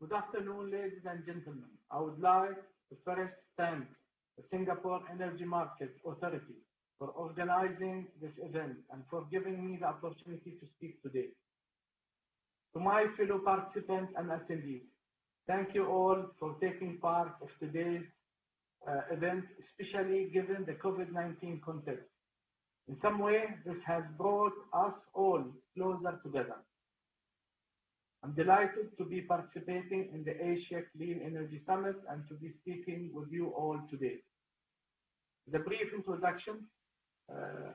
Good afternoon, ladies and gentlemen. I would like to first thank the Singapore Energy Market Authority for organizing this event and for giving me the opportunity to speak today. To my fellow participants and attendees, thank you all for taking part of today's event, especially given the COVID-19 context. In some way, this has brought us all closer together. I'm delighted to be participating in the Asia Clean Energy Summit and to be speaking with you all today. As a brief introduction,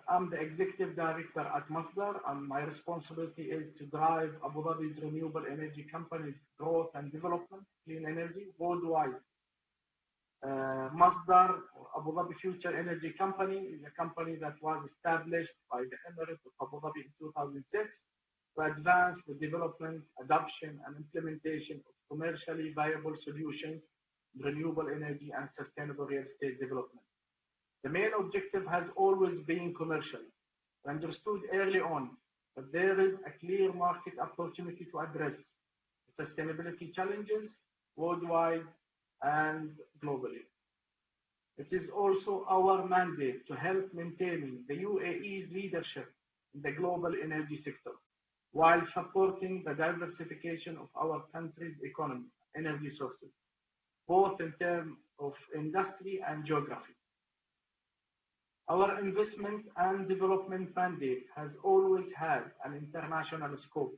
I'm the Executive Director at Masdar, and my responsibility is to drive Abu Dhabi's renewable energy company's growth and development, clean energy, worldwide. Masdar, Abu Dhabi Future Energy Company, is a company that was established by the Emirates of Abu Dhabi in 2006 to advance the development, adoption, and implementation of commercially viable solutions in renewable energy and sustainable real estate development. The main objective has always been commercial. We understood early on that there is a clear market opportunity to address the sustainability challenges worldwide and globally. It is also our mandate to help maintaining the UAE's leadership in the global energy sector, while supporting the diversification of our country's economy, energy sources, both in terms of industry and geography. Our investment and development mandate has always had an international scope.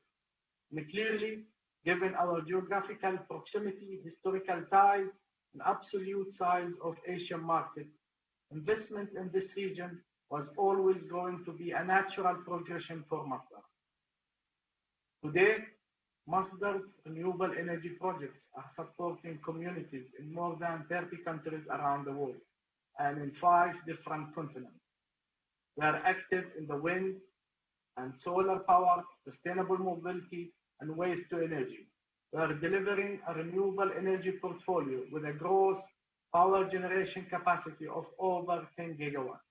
And clearly, given our geographical proximity, historical ties, and absolute size of Asian market, investment in this region was always going to be a natural progression for Masdar. Today, Masdar's renewable energy projects are supporting communities in more than 30 countries around the world and in 5 different continents. We are active in the wind and solar power, sustainable mobility, and waste to energy. We are delivering a renewable energy portfolio with a gross power generation capacity of over 10 gigawatts.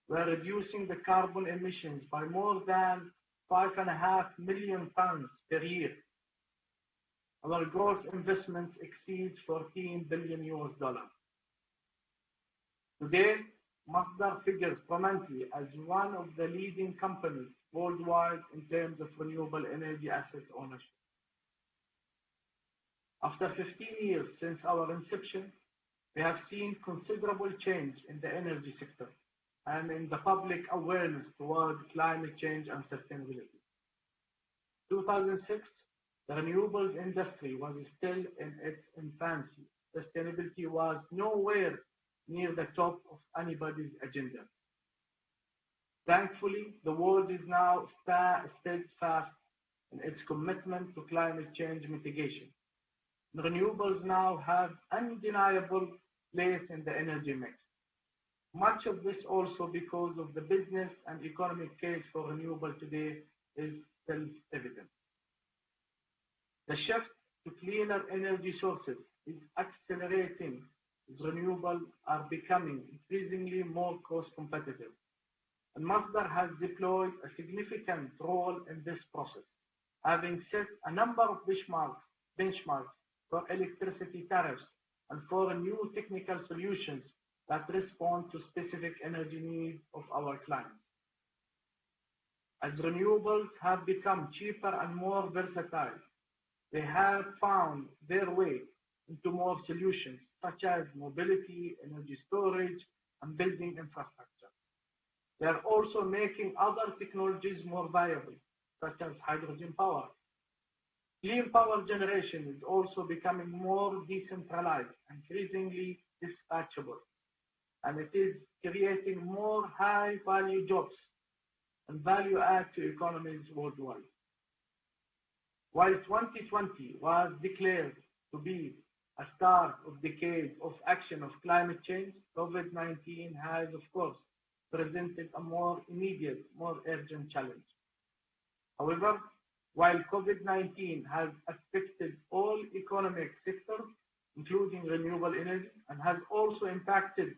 We are reducing the carbon emissions by more than 5.5 million tons per year. Our gross investments exceed $14 billion. Today, Masdar figures prominently as one of the leading companies worldwide in terms of renewable energy asset ownership. After 15 years since our inception, we have seen considerable change in the energy sector and in the public awareness toward climate change and sustainability. 2006, the renewables industry was still in its infancy. Sustainability was nowhere near the top of anybody's agenda. Thankfully, the world is now steadfast in its commitment to climate change mitigation. Renewables now have undeniable place in the energy mix. Much of this also because of the business and economic case for renewable today is self-evident. The shift to cleaner energy sources is accelerating as renewables are becoming increasingly more cost competitive. And Masdar has deployed a significant role in this process, having set a number of benchmarks for electricity tariffs and for new technical solutions that respond to specific energy needs of our clients. As renewables have become cheaper and more versatile, they have found their way into more solutions such as mobility, energy storage, and building infrastructure. They are also making other technologies more viable, such as hydrogen power. Clean power generation is also becoming more decentralized, increasingly dispatchable, and it is creating more high-value jobs and value add to economies worldwide. While 2020 was declared to be a start of decade of action of climate change, COVID-19 has, of course, presented a more immediate, more urgent challenge. However, while COVID-19 has affected all economic sectors, including renewable energy, and has also impacted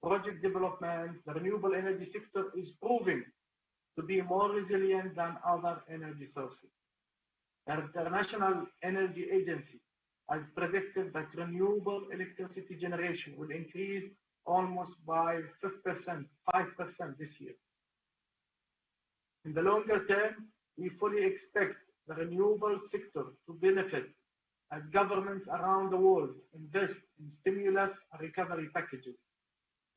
project development, the renewable energy sector is proving to be more resilient than other energy sources. The International Energy Agency has predicted that renewable electricity generation will increase almost by 5% this year. In the longer term, we fully expect the renewable sector to benefit as governments around the world invest in stimulus and recovery packages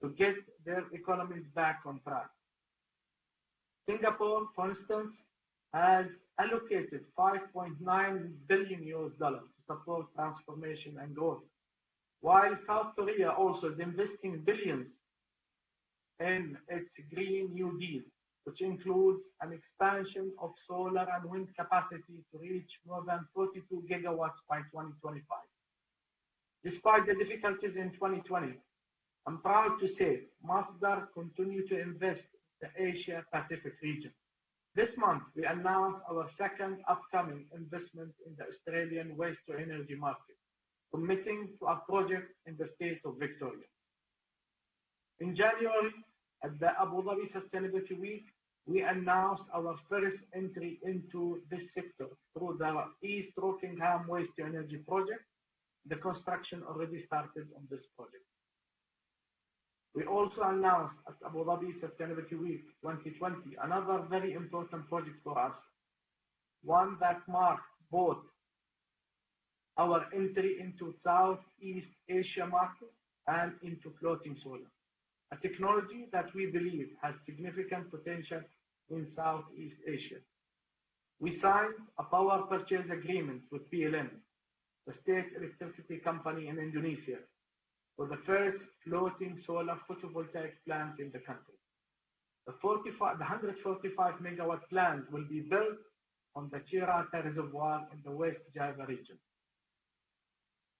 to get their economies back on track. Singapore, for instance, has allocated $5.9 billion to support transformation and growth, while South Korea also is investing billions in its Green New Deal, which includes an expansion of solar and wind capacity to reach more than 42 gigawatts by 2025. Despite the difficulties in 2020, I'm proud to say Masdar continued to invest in the Asia Pacific region. This month, we announced our second upcoming investment in the Australian waste-to-energy market, committing to a project in the state of Victoria. In January, at the Abu Dhabi Sustainability Week, we announced our first entry into this sector through the East Rockingham Waste-to-Energy project. The construction already started on this project. We also announced at Abu Dhabi Sustainability Week 2020 another very important project for us, one that marked both our entry into Southeast Asia market and into floating solar, a technology that we believe has significant potential in Southeast Asia. We signed a power purchase agreement with PLN, the state electricity company in Indonesia, for the first floating solar photovoltaic plant in the country. The 145 megawatt plant will be built on the Cirata Reservoir in the West Java region.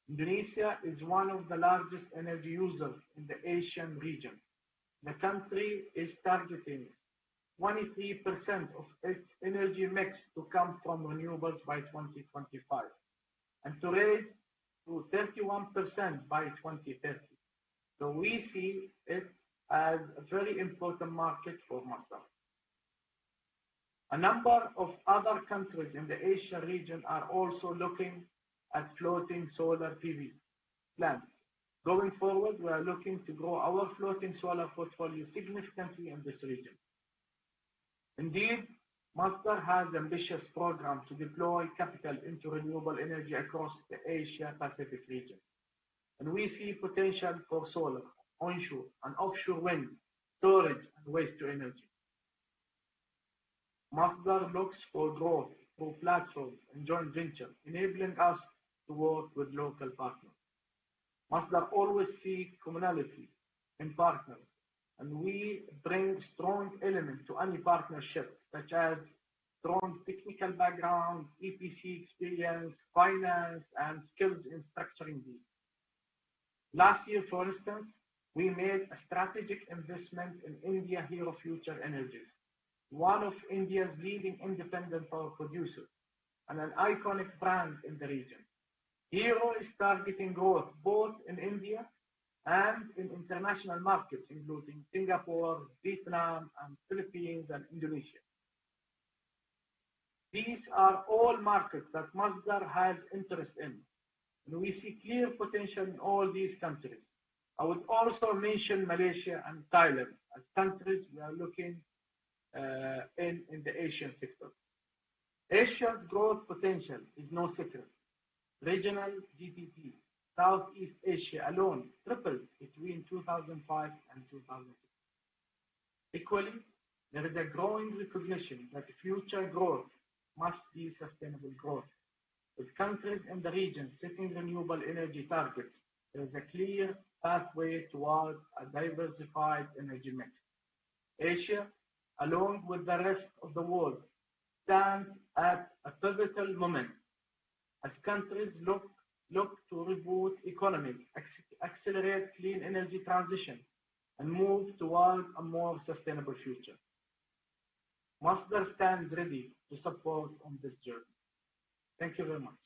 Indonesia is one of the largest energy users in the Asian region. The country is targeting 23% of its energy mix to come from renewables by 2025 and to raise to 31% by 2030. So we see it as a very important market for Masdar. A number of other countries in the Asia region are also looking at floating solar PV plants. Going forward, we are looking to grow our floating solar portfolio significantly in this region. Indeed, Masdar has an ambitious program to deploy capital into renewable energy across the Asia Pacific region. And we see potential for solar, onshore and offshore wind, storage and waste to energy. Masdar looks for growth through platforms and joint venture, enabling us to work with local partners. Masdar always seeks commonality in partners, and we bring strong element to any partnership, such as strong technical background, EPC experience, finance, and skills in structuring deals. Last year, for instance, we made a strategic investment in India Hero Future Energies, one of India's leading independent power producers and an iconic brand in the region. Hero is targeting growth both in India and in international markets, including Singapore, Vietnam, and Philippines, and Indonesia. These are all markets that Masdar has interest in, and we see clear potential in all these countries. I would also mention Malaysia and Thailand as countries we are looking in the Asian sector. Asia's growth potential is no secret. Regional GDP, Southeast Asia alone tripled between 2005 and 2006. Equally, there is a growing recognition that future growth must be sustainable growth. With countries in the region setting renewable energy targets, there is a clear pathway toward a diversified energy mix. Asia, along with the rest of the world, stands at a pivotal moment as countries look to reboot economies, accelerate clean energy transition, and move toward a more sustainable future. Masdar stands ready to support on this journey. Thank you very much.